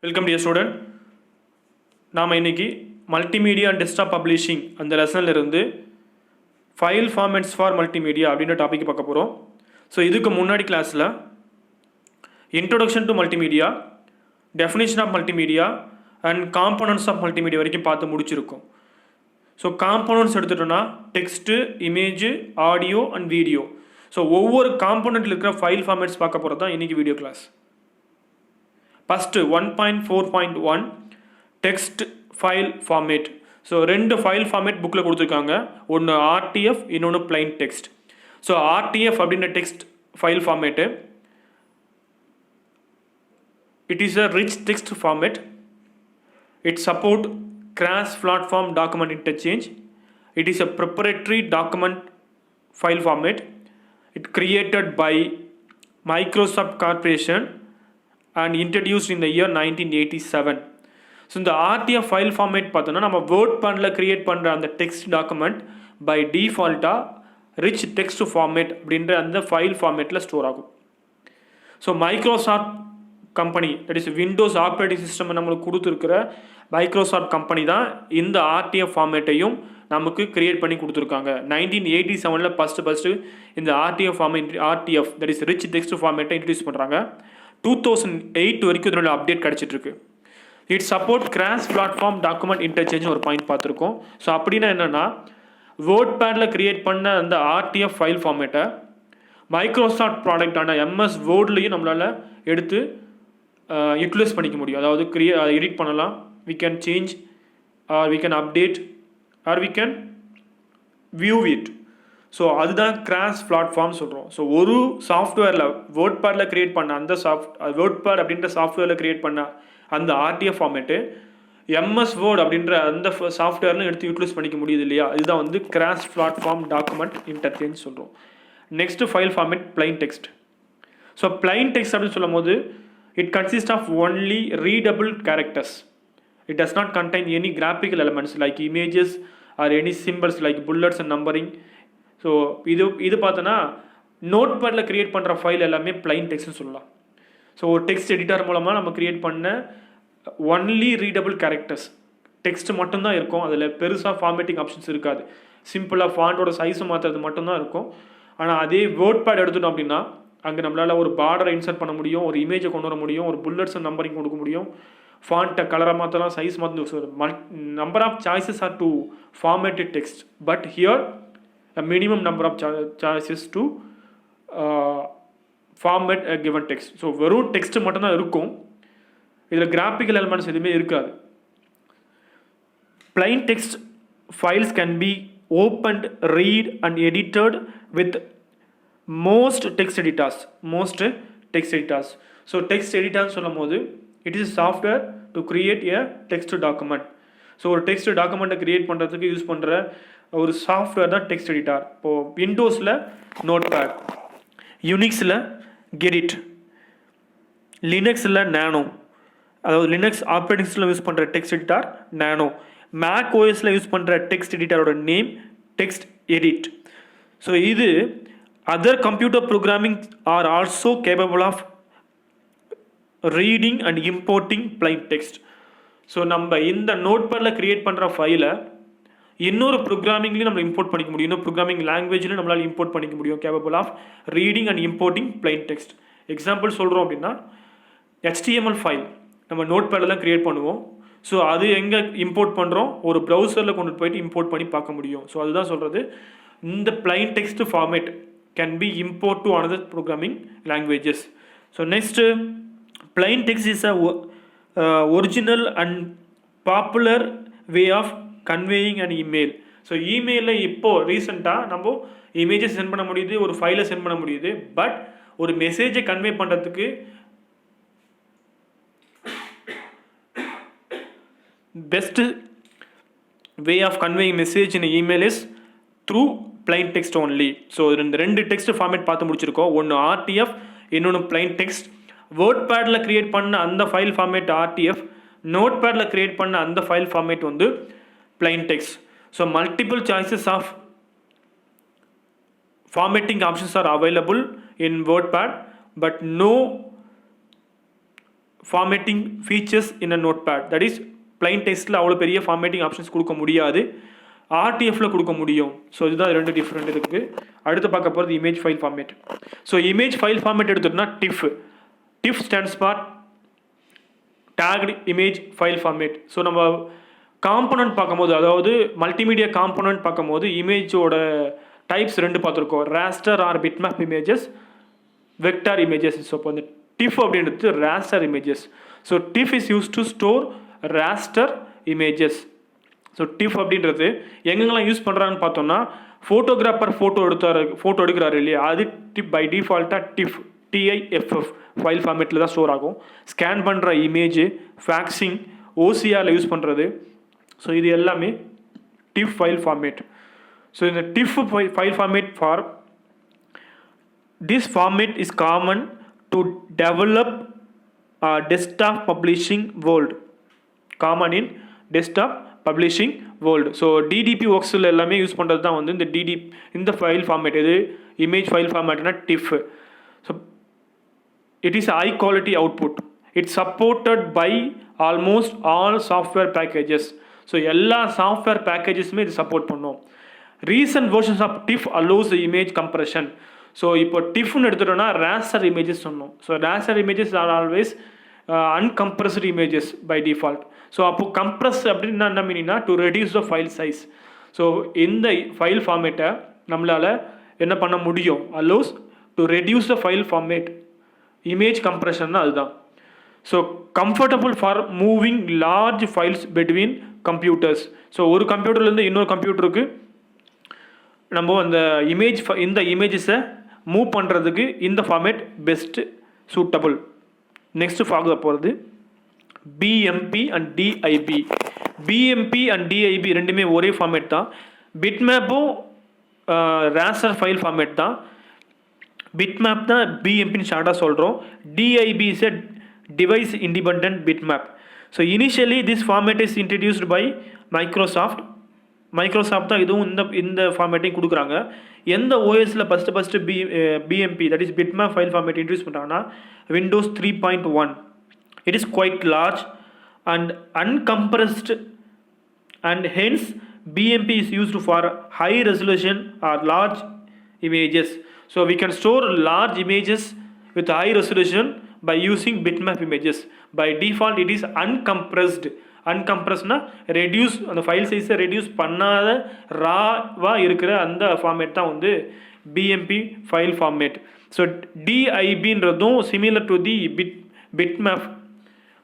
Welcome dear student. நாம் இன்னைக்கு multimedia and desktop publishing அந்த லெசனில் இருந்து ஃபைல் ஃபார்மேட்ஸ் ஃபார் மல்டிமீடியா அப்படின்ற டாபிக் பார்க்க போகிறோம். ஸோ இதுக்கு முன்னாடி கிளாஸில் introduction to multimedia, definition of multimedia and components of multimedia வரைக்கும் பார்த்து முடிச்சிருக்கோம். ஸோ காம்போனன்ட்ஸ் எடுத்துட்டோன்னா text, image, audio and video. So ஒவ்வொரு காம்போனண்ட்டில் இருக்கிற ஃபைல் ஃபார்மேட்ஸ் பார்க்க போகிறது தான் இன்றைக்கி video class. First 1.4.1 text file format. So ரெண்டு ஃபைல் ஃபார்மேட் புக்கில் கொடுத்துருக்காங்க. ஒன்று ஆர்டிஎஃப், இன்னொன்று பிளைன் டெக்ஸ்ட். ஸோ ஆர்டிஎஃப் அப்படின்ற text file format it is a rich text format. It support cross platform document interchange. It is a preparatory document file format. It created by Microsoft corporation and introduced in the year 1987. So இந்த RTF file format பார்த்தோன்னா நம்ம word பேடில் create பண்ணுற அந்த text document by டிஃபால்ட்டாக rich text format அப்படின்ற அந்த ஃபைல் ஃபார்மேட்டில் ஸ்டோர் ஆகும். So Microsoft company, that is Windows operating system நம்மளுக்கு கொடுத்துருக்கிற மைக்ரோசாஃப்ட் கம்பெனி தான் இந்த ஆர்டிஎஃப் ஃபார்மேட்டையும் நமக்கு கிரியேட் பண்ணி கொடுத்துருக்காங்க. 1987 ஃபஸ்ட்டு இந்த RTF that is rich text ஃபார்மேட்டை இன்ட்ரடியூஸ் பண்ணுறாங்க. 2008 வரைக்கும் இதனோட அப்டேட் கிடச்சிட்ருக்கு. It support cross platform document interchange ஒரு பாயிண்ட் பார்த்துருக்கோம். ஸோ அப்படின்னா என்னென்னா வேர்ட் பேடில் க்ரியேட் பண்ண அந்த ஆர்டிஎஃப் ஃபைல் ஃபார்மேட்டை மைக்ரோசாஃப்ட் ப்ராடக்டான எம்எஸ் வேர்ட்லேயும் நம்மளால் எடுத்து யூட்டிலைஸ் பண்ணிக்க முடியும். அதாவது எடிட் பண்ணலாம், we can change or we can update or we can view it. So அதுதான் கிராஸ் பிளாட்ஃபார்ம் சொல்கிறோம். ஸோ ஒரு சாஃப்ட்வேரில் வேர்ட் பேடில் க்ரியேட் பண்ண அந்த வேர்ட் பேட் அப்படின்ற சாஃப்ட்வேரில் க்ரியேட் பண்ண அந்த ஆர்டிஎஃப் ஃபார்மேட்டு எம்எஸ் வேர்ட் அப்படின்ற அந்த சாஃப்ட்வேர்லாம் எடுத்து யூட்டிலைஸ் பண்ணிக்க முடியுது இல்லையா? இதுதான் வந்து கிராஸ் பிளாட்ஃபார்ம் டாக்குமெண்ட் இன்டர்சேஞ்ச் சொல்கிறோம். Next file format plain text. So plain text அப்படின்னு சொல்லும் போது it consist of only readable characters. It does not contain any graphical elements like images or any symbols like bullets and numbering. So இது பார்த்தோன்னா note பேடில் create பண்ணுற file எல்லாமே plain டெக்ஸ்ட்னு சொல்லலாம். ஸோ ஒரு டெக்ஸ்ட் எடிட்டர் மூலமாக நம்ம க்ரியேட் பண்ண ஒன்லி ரீடபிள் கேரக்டர்ஸ் டெக்ஸ்ட் மட்டும்தான் இருக்கும். அதில் பெருசாக ஃபார்மேட்டிங் ஆப்ஷன்ஸ் இருக்காது. சிம்பிளாக ஃபாண்ட்டோட சைஸை மாற்றுறது மட்டும்தான் இருக்கும். ஆனால் அதே வேர்ட் பேட் எடுத்துட்டோம் அப்படின்னா அங்கே நம்மளால் ஒரு பார்டரை இன்சர்ட் பண்ண முடியும், ஒரு இமேஜை கொண்டு வர முடியும், ஒரு புல்லட்ஸ் அண்ட் நம்பரிங் கொடுக்க முடியும், ஃபாண்ட்டை கலரை மாற்றலாம், சைஸ் மாற்றலாம். Number of choices are to formatted text. But here a minimum number of choices to format a given text. So வெறும் டெக்ஸ்ட் மட்டும்தான் இருக்கும். இதில் கிராஃபிக்கல் எலிமெண்ட்ஸ் எதுவுமே இருக்காது. Plain text files can be opened, read and edited with most text editors. So text எடிட்டர்னு சொல்லும் போது it is software to create a text document. So ஒரு டெக்ஸ்ட் டாக்குமெண்ட்டை க்ரியேட் பண்ணுறதுக்கு யூஸ் பண்ணுற ஒரு சாஃப்ட்வேர் தான் டெக்ஸ்ட் எடிட்டர். இப்போது விண்டோஸில் நோட் பேட், யூனிக்ஸில் கெடிட், லினக்ஸில் நானோ, அதாவது லினக்ஸ் ஆப்ரேட்டிங் சிஸ்டமில் யூஸ் பண்ணுற டெக்ஸ்ட் எடிட்டர் நானோ, மேக் ஓஎஸில் யூஸ் பண்ணுற டெக்ஸ்ட் எடிட்டரோட நேம் டெக்ஸ்ட் எடிட். ஸோ இது other computer programming are also capable of reading and importing plain text. So நம்ம இந்த நோட் பேடில் க்ரியேட் பண்ணுற ஃபைலை இன்னொரு ப்ரோக்ராமிங்லேயும் நம்ம இம்போர்ட் பண்ணிக்க முடியும், இன்னொரு ப்ரோக்ராமிங் லாங்குவேஜ்லையும் நம்மளால் இம்போர்ட் பண்ணிக்க முடியும். Capable of reading and importing plain text. Example சொல்கிறோம் அப்படின்னா HTML ஃபைல் நம்ம நோட் பேடில் தான் க்ரியேட் பண்ணுவோம். ஸோ அது எங்கே இம்போர்ட் பண்ணுறோம், ஒரு ப்ரௌசரில் கொண்டு போயிட்டு இம்போர்ட் பண்ணி பார்க்க முடியும். ஸோ அதுதான் சொல்கிறது இந்த plain text format can be import to another programming languages. So next plain text is a original and popular way of conveying and email. So இமெயிலில் இப்போது ரீசெண்டாக நம்ம இமேஜஸ் சென்ட் பண்ண முடியுது, ஒரு ஃபைலை சென்ட் பண்ண முடியுது. பட் ஒரு மெசேஜை கன்வே பண்ணுறதுக்கு best way of conveying message in email is through plain text only. So ரெண்டு டெக்ஸ்ட் ஃபார்மேட் பார்த்து முடிச்சிருக்கோம். ஒன்று ஆர்டிஎஃப், இன்னொன்று பிளைன் டெக்ஸ்ட். வேர்ட் பேடில் க்ரியேட் பண்ண அந்த ஃபைல் ஃபார்மேட் ஆர்டிஎஃப், நோட் பேடில் க்ரியேட் பண்ண அந்த ஃபைல் ஃபார்மேட் வந்து plain text. So multiple choices of formatting options are available in WordPad, but no formatting features in a notepad. That is plain textல அவ்வளோ பெரிய formatting options கொடுக்க முடியாது, RTFல கொடுக்க முடியும். ஸோ இதுதான் ரெண்டு டிஃப்ரெண்ட் இருக்குது. அடுத்து பார்க்க போகிறது image file format. So image file format எடுத்துட்டோம்னா TIFF stands for tagged image file format. So நம்ம காம்பனண்ட் பார்க்கும்போது, அதாவது மல்டிமீடியா காம்பனண்ட் பார்க்கும்போது இமேஜோட டைப்ஸ் ரெண்டு பார்த்துருக்கோம், raster or bitmap images, vector images. So இப்போ வந்து TIFF அப்படின்றது raster images. So TIFF is use to store raster images. So TIFF அப்படின்றது எங்கெங்கெல்லாம் யூஸ் பண்ணுறாங்கன்னு பார்த்தோம்னா, ஃபோட்டோகிராஃபர் ஃபோட்டோ எடுக்கிறாரு இல்லையா, அது பை டிஃபால்ட்டாக TIFF ஃபைல் ஃபார்மேட்டில் தான் ஸ்டோர் ஆகும். ஸ்கேன் பண்ணுற இமேஜ், ஃபேக்ஸிங், OCRல யூஸ் பண்ணுறது. ஸோ இது எல்லாமே TIFF ஃபைல் ஃபார்மேட். ஸோ இந்த TIFF file format for this format is common to develop a desktop publishing world. Common in desktop publishing world. So DDP worksல எல்லாமே யூஸ் பண்ணுறது தான் வந்து இந்த ஃபைல் ஃபார்மேட். இது இமேஜ் ஃபைல் ஃபார்மேட்னா TIFF. So it is high quality output. It's supported by almost all software packages. So எல்லா software பேக்கேஜஸ்மே இது சப்போர்ட் பண்ணும். Recent versions of TIFF allows the image compression. So இப்போ TIFFன்னு எடுத்துட்டோம்னா ராஸ்டர் இமேஜஸ் சொன்னோம். So raster images are always uncompressed images by default. So அப்போ compress அப்படின்னா என்ன மீனிங்னா to reduce the file size. So இந்த ஃபைல் ஃபார்மேட்டை நம்மளால் என்ன பண்ண முடியும், allows to reduce the file format. Image கம்ப்ரெஷன்னா அதுதான். So comfortable for moving large files between computers. So ஒரு கம்ப்யூட்டர்லேருந்து இன்னொரு கம்ப்யூட்டருக்கு நம்ம அந்த இந்த இமேஜஸை மூவ் பண்ணுறதுக்கு இந்த ஃபார்மேட் பெஸ்ட்டு சூட்டபுள். நெக்ஸ்ட்டு பார்க்க போகிறது BMP and DIB. BMP and DIB ரெண்டுமே ஒரே ஃபார்மேட் தான். பிட்மேப்பும் ராஸ்டர் ஃபைல் ஃபார்மேட் தான். பிட்மேப் தான் BMPன்னு ஷார்ட்டாக சொல்கிறோம். DIB is a device independent bitmap. So initially this format is introduced by Microsoft தான் இதுவும் இந்த ஃபார்மேட்டையும் கொடுக்குறாங்க. எந்த ஓஎஸில் first BMP that is bitmap file format introduce பண்ணுறாங்கன்னா Windows 3.1. It is quite large and uncompressed and hence BMP is used for high resolution R large images. So we can store large images with high resolution by using bitmap images. By default it is uncompressed. அன்கம்ப்ரஸ்னா reduce, அந்த file சைஸை reduce பண்ணாத ராவாக இருக்கிற அந்த format தான் வந்து BMP file format. So DIBன்றதும் similar to the bitmap,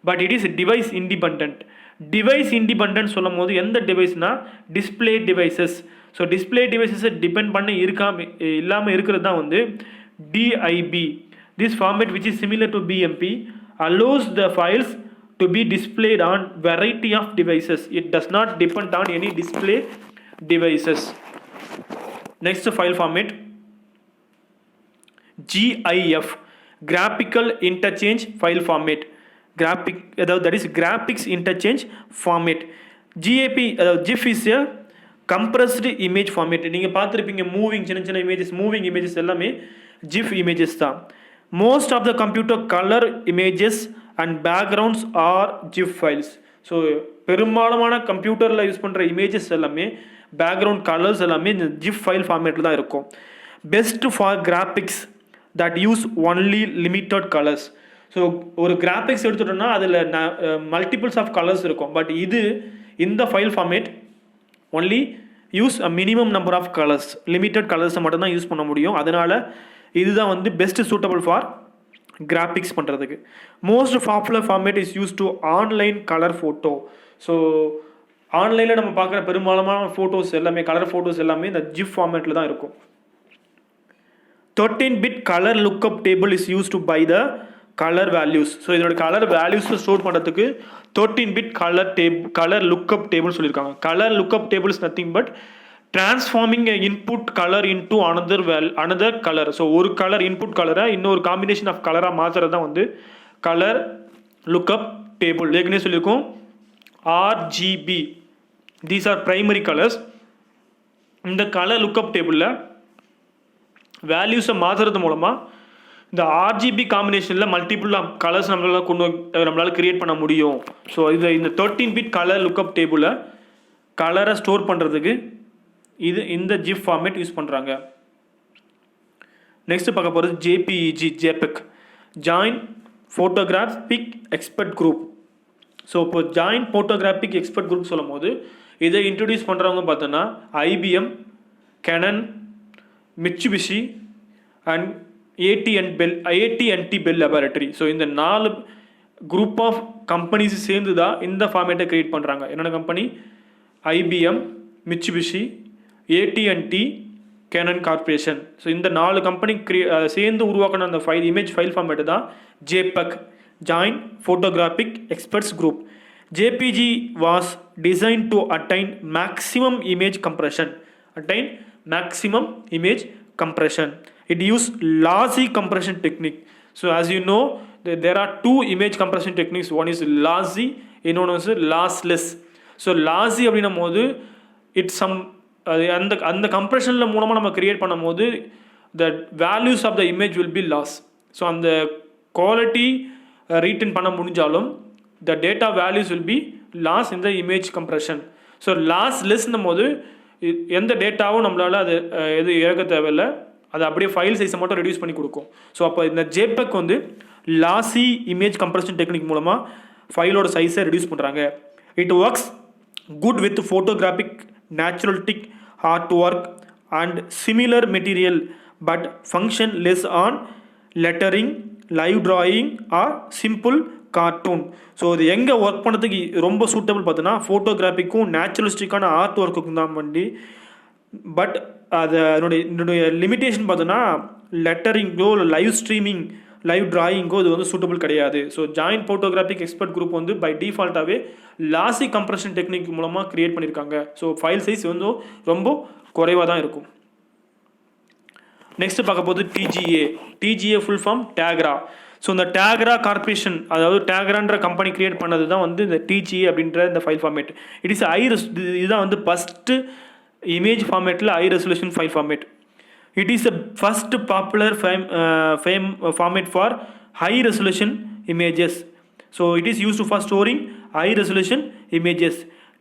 but it is device independent. Device independent சொல்லும் போது எந்த டிவைஸ்னா டிஸ்பிளே டிவைசஸ். ஸோ டிஸ்பிளே டிவைசஸை டிபெண்ட் பண்ணி இல்லாமல் இருக்கிறது தான் வந்து DIB. This format, which is similar to BMP, allows the files to be displayed on variety of devices. It does not depend on any display devices. Next file format, GIF, graphical interchange file format. That is graphics interchange format. GIF is a compressed image format. நீங்கள் பார்த்துருப்பீங்க சின்ன images, moving images எல்லாமே GIF images தான். Most of the computer color images and backgrounds are GIF files. So பெரும்பாலான கம்ப்யூட்டரில் use பண்ணுற images எல்லாமே background colours எல்லாமே இந்த GIF ஃபைல் ஃபார்மேட்டில் தான் இருக்கும். Best for graphics that use only limited colours. So ஒரு கிராஃபிக்ஸ் எடுத்துட்டோம்னா அதில் மல்டிபிள்ஸ் ஆஃப் கலர்ஸ் இருக்கும். பட் இந்த file format only use a minimum number of colours, limited கலர்ஸை மட்டும்தான் யூஸ் பண்ண முடியும். அதனால் இதுதான் வந்து பெஸ்ட் சூட்டபிள் ஃபார் கிராஃபிக்ஸ் பண்ணுறதுக்கு. Most popular format is use to online colour photo. So ஆன்லைனில் நம்ம பார்க்குற பெரும்பாலான ஃபோட்டோஸ் எல்லாமே, கலர் ஃபோட்டோஸ் எல்லாமே இந்த GIF ஃபார்மேட்டில் தான் இருக்கும். 13-bit colour lookup table is use to by the colour values. So இதோட கலர் வேல்யூஸை ஸ்டோர் பண்ணுறதுக்கு 13-bit கலர் லுக்அப் டேபிள் சொல்லியிருக்காங்க. Colour lookup table is nothing but transforming a input color into another color. ஸோ ஒரு colour input கலரை இன்னொரு combination of கலராக மாற்றுறது தான் வந்து கலர் லுக்அப் டேபிள். ஏற்கனவே சொல்லியிருக்கோம் RGB, these are primary colours. இந்த கலர் லுக்அப் டேபிளில் வேல்யூஸை மாற்றுறது மூலமாக இந்த RGB காம்பினேஷனில் மல்டிபிள் கலர்ஸ் நம்மளால் கிரியேட் பண்ண முடியும். ஸோ இந்த 13 பிட் கலர் லுக்அப் டேபிளை கலரை ஸ்டோர் பண்ணுறதுக்கு இந்த ஜிப் ஃபார்மேட் யூஸ் பண்ணுறாங்க. நெக்ஸ்ட் பார்க்க போகிறது JPEG joint photographic expert group. So இப்போ ஜாயின்ட் ஃபோட்டோகிராஃபிக் எக்ஸ்பர்ட் குரூப் சொல்லும் போது இதை இன்ட்ரடியூஸ் பண்ணுறவங்க பார்த்தோன்னா IBM, Canon, Mitsubishi and AT&T Bell laboratory. So இந்த 4 குரூப் ஆஃப் கம்பெனிஸ் சேர்ந்து தான் இந்த ஃபார்மேட்டை கிரியேட் பண்ணுறாங்க. என்னென்ன company? IBM, Mitsubishi, AT&T, Canon corporation. So இந்த 4 கம்பெனி சேர்ந்து உருவாக்கின அந்த இமேஜ் ஃபைல் ஃபார்மேட்டு தான் JPEG joint photographic experts group. JPG was design to attain maximum image compression. It used lossy compression technique. So as you know, there are 2 image compression techniques. One is lossy, இன்னொன்று is lossless. So lossy அப்படின்னும் போது it's அந்த கம்ப்ரெஷனில் மூலமாக நம்ம create பண்ணும் போது the values of the image will be lost. So அந்த quality retain பண்ண முடிஞ்சாலும் the data values will be lost in the image compression. So லாஸ்லெஸ்னும் போது எந்த டேட்டாவும் நம்மளால் அது இழக்க தேவையில்லை, அது அப்படியே ஃபைல் சைஸை மட்டும் ரெடியூஸ் பண்ணி கொடுக்கும். ஸோ அப்போ இந்த JPEG வந்து லாஸி இமேஜ் கம்ப்ரெஷன் டெக்னிக் மூலமாக ஃபைலோட சைஸை ரெடியூஸ் பண்ணுறாங்க. It works good with photographic naturalistic art work and similar material but function less on lettering, live drawing or simple cartoon. So இது எங்கே ஒர்க் பண்ணுறதுக்கு ரொம்ப சூட்டபிள் பார்த்தோன்னா ஃபோட்டோகிராஃபிக்கும் நேச்சுரலிஸ்டிக்கான ஆர்ட் ஒர்க்குக்கும் தான் வண்டி. பட் அது என்னுடைய லிமிட்டேஷன் பார்த்தோன்னா லெட்டரிங்கோ இல்லை லைவ் ஸ்ட்ரீமிங், லைவ் டிராயிங்கோ இது வந்து சூட்டபிள் கிடையாது. So joint photographic expert group வந்து பை டிஃபால்ட்டாகவே லாஸி கம்ப்ரெஷன் டெக்னிக் மூலமாக கிரியேட் பண்ணியிருக்காங்க. ஸோ ஃபைல் சைஸ் வந்து ரொம்ப குறைவாக தான் இருக்கும். நெக்ஸ்ட் பார்க்க போது TGA ஃபுல் ஃபார்ம் டேக்ரா. ஸோ இந்த டேக்ரா கார்பரேஷன், அதாவது டேக்ரான்ற கம்பெனி கிரியேட் பண்ணது தான் வந்து இந்த TGA அப்படின்ற இந்த ஃபைல் ஃபார்மேட். இதுதான் வந்து first image formatல high resolution file format. It is the first popular format for high resolution images. So it is used for storing high resolution images.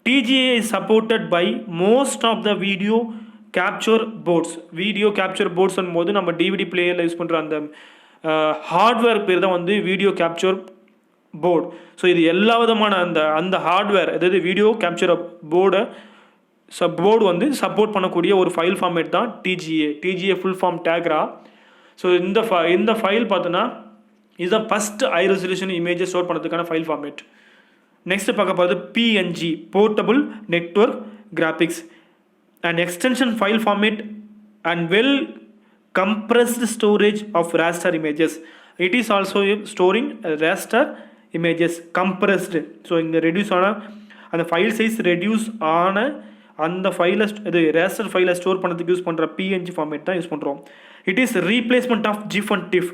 TGA is supported by most of the video capture boards. Video capture boards போது நம்ம DVD பிளேயரில் use பண்ணுற அந்த hardware பேர் தான் வந்து video capture board. So இது எல்லா விதமான அந்த ஹார்ட்வேர், அதாவது வீடியோ கேப்சர் போர்டை போர்டு வந்து சப்போர்ட் பண்ணக்கூடிய ஒரு ஃபைல் ஃபார்மேட் தான் TGA ஃபுல் ஃபார்ம் டேக்ரா. ஸோ இந்த ஃபைல் பார்த்தோன்னா இதுதான் ஃபஸ்ட் ஹை ரெசல்யூஷன் இமேஜை ஸ்டோர் பண்ணுறதுக்கான ஃபைல் ஃபார்மேட். நெக்ஸ்ட் பார்க்க போகிறது PNG portable network graphics and extension file format and well compressed storage of raster images. It is also storing raster images compressed. So இங்கே reduce ஆன அந்த file size reduce ஆன அந்த ஃபைலை raster ஃபைலை store பண்ணுறதுக்கு யூஸ் பண்ணுற PNG ஃபார்மேட் தான் யூஸ் பண்ணுறோம். It is replacement of GIF and TIFF.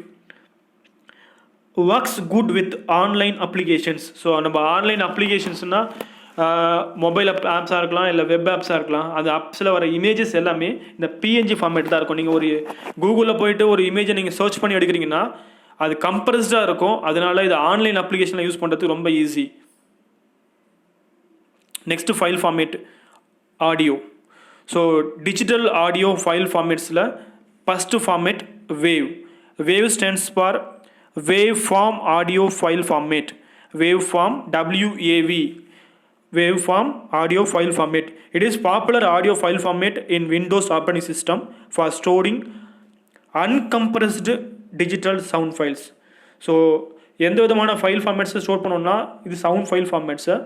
Works good with online applications. So நம்ம ஆன்லைன் அப்ளிகேஷன்ஸ்னால் மொபைல் ஆப்ஸாக இருக்கலாம், இல்லை வெப் ஆப்ஸாக இருக்கலாம். அந்த ஆப்ஸில் வர இமேஜஸ் எல்லாமே இந்த PNG ஃபார்மேட் தான் இருக்கும். நீங்கள் ஒரு கூகுளில் போயிட்டு ஒரு இமேஜை நீங்கள் சர்ச் பண்ணி எடுக்கிறீங்கன்னா அது கம்ப்ரஸ்டாக இருக்கும். அதனால இது ஆன்லைன் அப்ளிகேஷனில் யூஸ் பண்ணுறதுக்கு ரொம்ப easy. Next file format audio. So digital audio file ஃபார்மேட்ஸில் first format wave stands for wave form audio file format. Wave form WAV, wave form audio file format. It is popular audio file format in Windows operating system for storing uncompressed digital sound files. So எந்த விதமான file ஃபார்மேட்ஸை store பண்ணோம்னா இது sound file ஃபார்மேட்ஸை,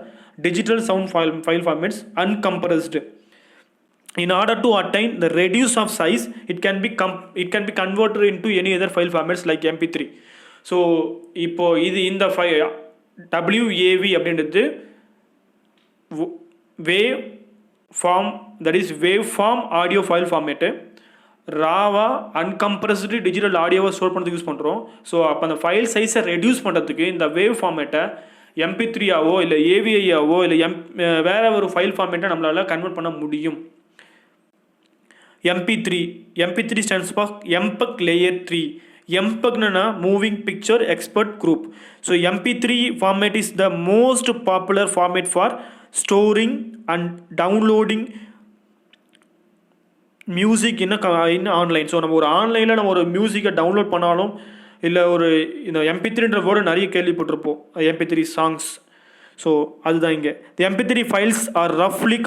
digital sound file formats uncompressed. In order to attain the reduce of size, it can be converted into any other file formats like MP3. So இப்போ இது இந்த WAV அப்படின்றது wave form, that is wave form audio file format. ராவா uncompressed digital ஆடியோவை store பண்ணுறதுக்கு use பண்ணுறோம். So அப்போ அந்த ஃபைல் சைஸை ரெடியூஸ் பண்ணுறதுக்கு இந்த வேவ் ஃபார்மேட்டை MP3ஆவோ இல்லை AVI-ஆவோ இல்லை வேறு ஒரு ஃபைல் ஃபார்மேட்டை நம்மளால் கன்வெர்ட் பண்ண முடியும். MP3 stands for MPEG Layer 3. MPEG moving picture expert group. So MP3 format is the most popular format for storing and downloading music இன்னும் ஆன்லைன். ஸோ நம்ம ஒரு ஆன்லைனில் நம்ம ஒரு மியூசிக்கை டவுன்லோட் பண்ணாலும் இல்லை ஒரு இந்த MP3ன்ற வேர்டு நிறைய கேள்விப்பட்டிருப்போம், MP3 சாங்ஸ். ஸோ அதுதான் இங்கே. The MP3 files are roughly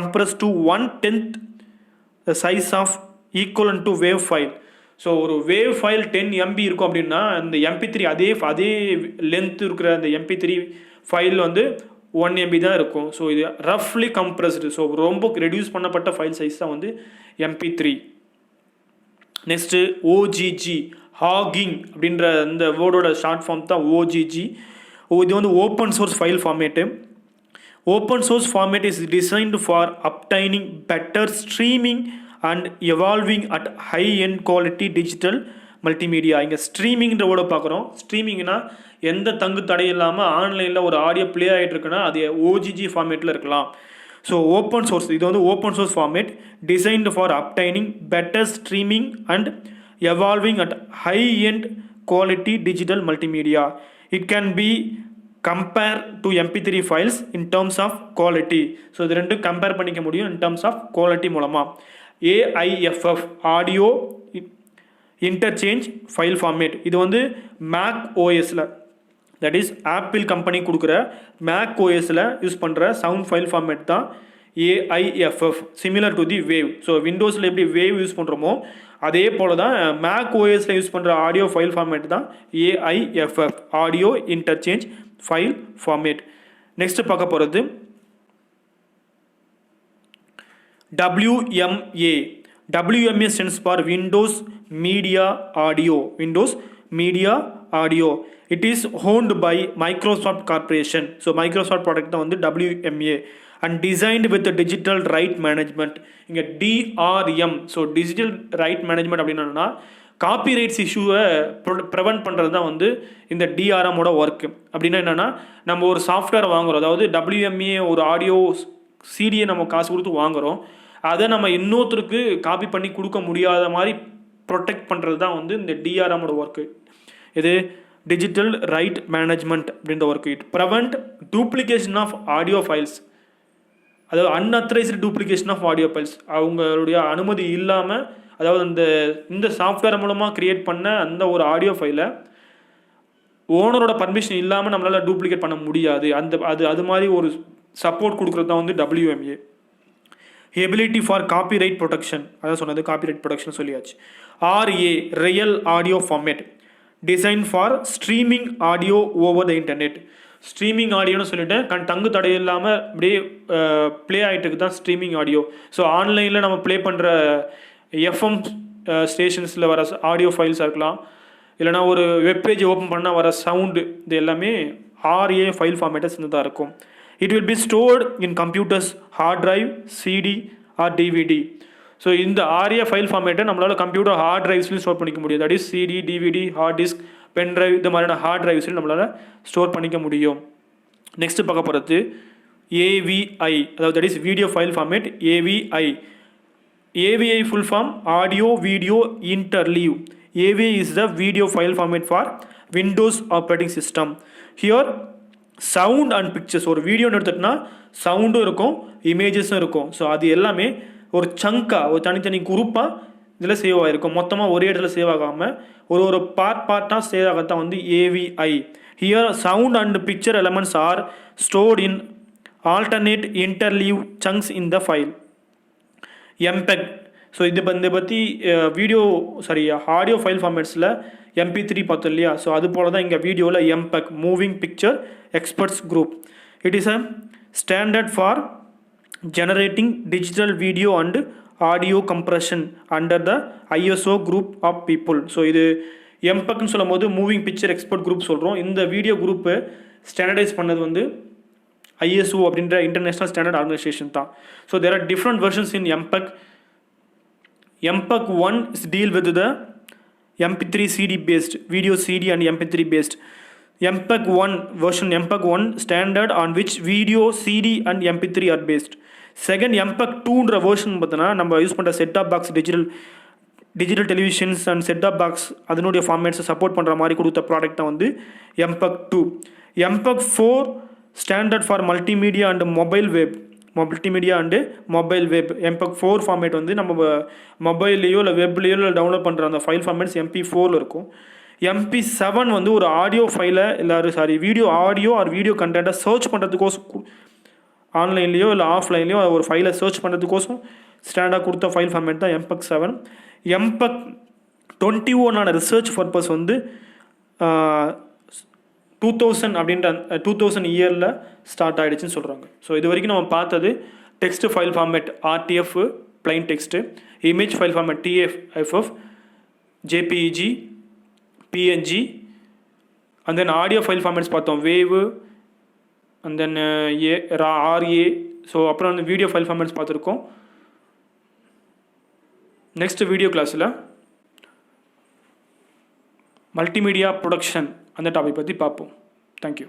compressed to 1/10 the size of equivalent to wave file. So ஒரு வேவ் ஃபைல் 10 MB இருக்கும் அப்படின்னா அந்த MP3 அதே லென்த் இருக்கிற அந்த MP3 ஃபைல் வந்து 1 MB தான் இருக்கும். ஸோ இது ரஃப்லி கம்ப்ரஸ்டு, ஸோ ரொம்ப ரெடியூஸ் பண்ணப்பட்ட ஃபைல் சைஸ் தான் வந்து MP3. நெக்ஸ்ட்டு OGG, ஹாகிங் அப்படின்ற இந்த வேர்டோட ஷார்ட் ஃபார்ம் தான் OGG. இது வந்து open source file format. Open source format is designed for obtaining better streaming and evolving at high end quality digital multimedia. இங்கே ஸ்ட்ரீமிங்கிற வேர்டை பார்க்குறோம். ஸ்ட்ரீமிங்னா எந்த தங்கு தடை இல்லாமல் ஆன்லைனில் ஒரு ஆடியோ ப்ளே ஆகிட்டு இருக்குன்னா அது OGG ஃபார்மேட்டில் இருக்கலாம். ஸோ ஓப்பன் சோர்ஸ், இது வந்து open source format designed for obtaining better streaming and evolving at high end quality digital multimedia. It can be compare to MP3 files in terms of quality. So இது ரெண்டும் compare பண்ணிக்க முடியும் in terms of quality மூலமாக. AIFF, audio interchange file format. இது வந்து Mac ஓஎஸில், that is Apple company கொடுக்குற Mac ஓஎஸில் யூஸ் பண்ணுற சவுண்ட் ஃபைல் ஃபார்மேட் தான் AIFF, similar to the wave. So விண்டோஸில் எப்படி வேவ் யூஸ் பண்ணுறோமோ அதே போல் தான் மேக் ஓஎஸில் யூஸ் பண்ணுற ஆடியோ ஃபைல் ஃபார்மேட் தான் AIFF, audio interchange file format. Next பார்க்க போகிறது WMA. WMA stands for Windows Media Audio. Windows Media Audio. It is owned by Microsoft Corporation. So Microsoft product தான் வந்து WMA and designed with the digital right management. இங்கே DRM. So digital right management அப்படின்னா copyrights இஷ்யூவை prevent பண்ணுறது தான் வந்து இந்த DRMோட ஒர்க்கு. அப்படின்னா என்னென்னா நம்ம ஒரு சாஃப்ட்வேர் வாங்குகிறோம், அதாவது WMA ஒரு ஆடியோ சிடியை நம்ம காசு கொடுத்து வாங்குகிறோம், அதை நம்ம இன்னொருத்தருக்கு காப்பி பண்ணி கொடுக்க முடியாத மாதிரி ப்ரொடெக்ட் பண்ணுறது தான் வந்து இந்த DRMோட ஒர்க்கு. இது டிஜிட்டல் ரைட் மேனேஜ்மெண்ட் அப்படின்ற work. It prevent duplication of audio files, அதாவது unauthorised duplication of audio files. அவங்களுடைய அனுமதி இல்லாமல், அதாவது இந்த சாஃப்ட்வேர் மூலமாக க்ரியேட் பண்ண அந்த ஒரு ஆடியோ ஃபைலை ஓனரோட பர்மிஷன் இல்லாமல் நம்மளால் டூப்ளிகேட் பண்ண முடியாது. அது மாதிரி ஒரு சப்போர்ட் கொடுக்குறது தான் வந்து WMA. Ability for copyright protection, அதான் சொன்னது காப்பிரைட் ப்ரொடெக்ஷன் சொல்லியாச்சு. RA, real audio format design for streaming audio over the internet. Streaming ஆடியோன்னு சொல்லிட்டு தங்கு தடை இல்லாமல் அப்படியே ப்ளே ஆகிட்டு தான் ஸ்ட்ரீமிங் ஆடியோ. ஸோ ஆன்லைனில் நம்ம ப்ளே பண்ணுற FM ஸ்டேஷன்ஸில் வர ஆடியோ ஃபைல்ஸாக இருக்கலாம், இல்லைனா ஒரு வெப்பேஜ் ஓப்பன் பண்ணால் வர சவுண்டு, இது எல்லாமே RA ஃபைல் ஃபார்மேட்டை சேர்ந்ததாக இருக்கும். It will be stored in computers hard drive, CD or DVD. So இந்த RA ஃபைல் ஃபார்மேட்டை நம்மளால் கம்ப்யூட்டர் ஹார்ட் டிரைவ்ஸ்லையும் ஸ்டோர் பண்ணிக்க முடியும். That is CD, DVD, hard disk, pen drive, இந்த மாதிரியான ஹார்ட் டிரைவ்ஸ்லையும் நம்மளால் ஸ்டோர் பண்ணிக்க முடியும். நெக்ஸ்ட் பார்க்க போகிறது AVI, அதாவது that is video file format. AVI full form audio video interleave. AVI is the video file format for Windows operating system. Here sound and fixtures, ஒரு வீடியோன்னு எடுத்துகிட்டோன்னா சவுண்டும் இருக்கும், இமேஜஸும் இருக்கும். ஸோ அது எல்லாமே ஒரு சங்காக, ஒரு தனித்தனி குரூப்பாக இதில் சேவ் ஆகிருக்கும். மொத்தமாக ஒரே இடத்துல சேவ் ஆகாமல் ஒரு பார்ட்டாக சேவ் ஆகத்தான் வந்து AVI. Here sound and picture elements are stored in alternate interleave chunks in the file. MPEG. So இதை பற்றி ஆடியோ ஃபைல் ஃபார்மேட்ஸில் MP3 பார்த்தோம் இல்லையா? ஸோ அது போல தான் இங்கே வீடியோவில் MPEG, moving picture experts group. It is a standard for generating digital video and audio compression under the ISO group of people. So இது MPEGன்னு சொல்லும் போது மூவிங் பிக்சர் எக்ஸ்பர்ட் குரூப் சொல்கிறோம். இந்த வீடியோ குரூப்பை ஸ்டாண்டர்டைஸ் பண்ணது வந்து ISO அப்படின்ற இன்டர்நேஷ்னல் ஸ்டாண்டர்ட் ஆர்கனைசேஷன் தான். So there are different versions in MPEG. MPEG 1 is deal with the MP3 CD based, video CD and MP3 based. MPEG 1 version, MPEG 1 standard on which video CD and MP3 are based. Second MPEG 2ன்ற version பார்த்தோன்னா நம்ம use பண்ணுற set of box digital televisions and set top box அதனுடைய ஃபார்மேட்ஸை support பண்ணுற மாதிரி கொடுத்த product தான் வந்து MPEG 2. MPEG 4 standard for multimedia and mobile web. Multimedia and mobile web MPEG 4 format வந்து நம்ம மொபைல்லையோ இல்லை வெப்லேயோ இல்லை டவுன்லோட் பண்ணுற அந்த ஃபைல் ஃபார்மேட்ஸ் MP4 இருக்கும். MP7 வந்து ஒரு ஆடியோ ஃபைலை இல்லை வீடியோ ஆடியோ ஆர் வீடியோ கண்டென்ட்டை சர்ச் பண்ணுறதுக்கோசம் ஆன்லைன்லேயோ இல்லை ஆஃப்லைன்லேயோ ஒரு ஃபைலை சர்ச் பண்ணுறதுக்கோசம் ஸ்டாண்டர்டாக கொடுத்த ஃபைல் ஃபார்மேட் தான் எம்பக் 7. எம்பக் 21 ரிசர்ச் பர்பஸ் வந்து 2000 அப்படின்ற 2000 இயரில் ஸ்டார்ட் ஆகிடுச்சுன்னு சொல்கிறாங்க. ஸோ இது வரைக்கும் நம்ம பார்த்தது text file format RTF plain text, image file format TFFF, JPEG, PNG, and then audio file formats பார்த்தோம் wave and then RA. So அப்புறம் வந்து வீடியோ ஃபைல் ஃபார்மேட்ஸ் பார்த்துருக்கோம். நெக்ஸ்ட் வீடியோ கிளாஸில் மல்டிமீடியா ப்ரொடக்ஷன் அந்த டாபிக் பற்றி பார்ப்போம். தேங்க்யூ.